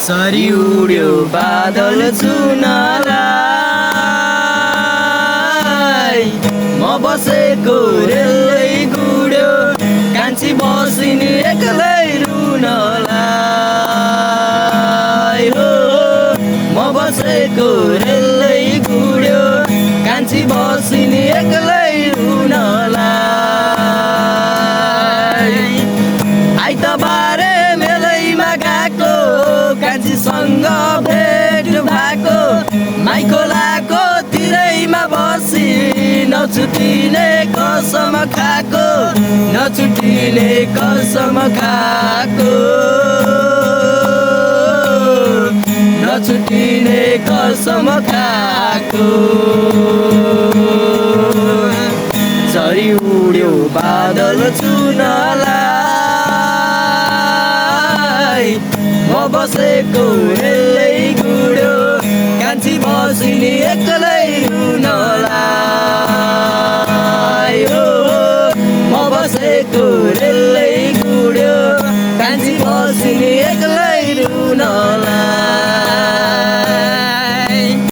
sorry उड्यो बादल चुनलाई म बसेको रेलै गुड्यो कान्छी बसिनी एक्लै रुनलाई हो म बसेको रेलै गुड्यो कान्छी बसिनी एक्लै रुनलाई आइतबारे मेलैमा गएको कान्छीसँग भेट भएको माइखोलाको तिरैमा बसी नछुटिने कसम खाएको नछुटिने कसम खाएको नछुटिने कसम खाएको सरी उड्यो बादल चुनलाई म बसेको रेलै गुड्यो कान्छी बसिनी एक्लै रुनलाई हो म बसेको रेलै गुड्यो कान्छी बसिनी एक्लै रुनलाई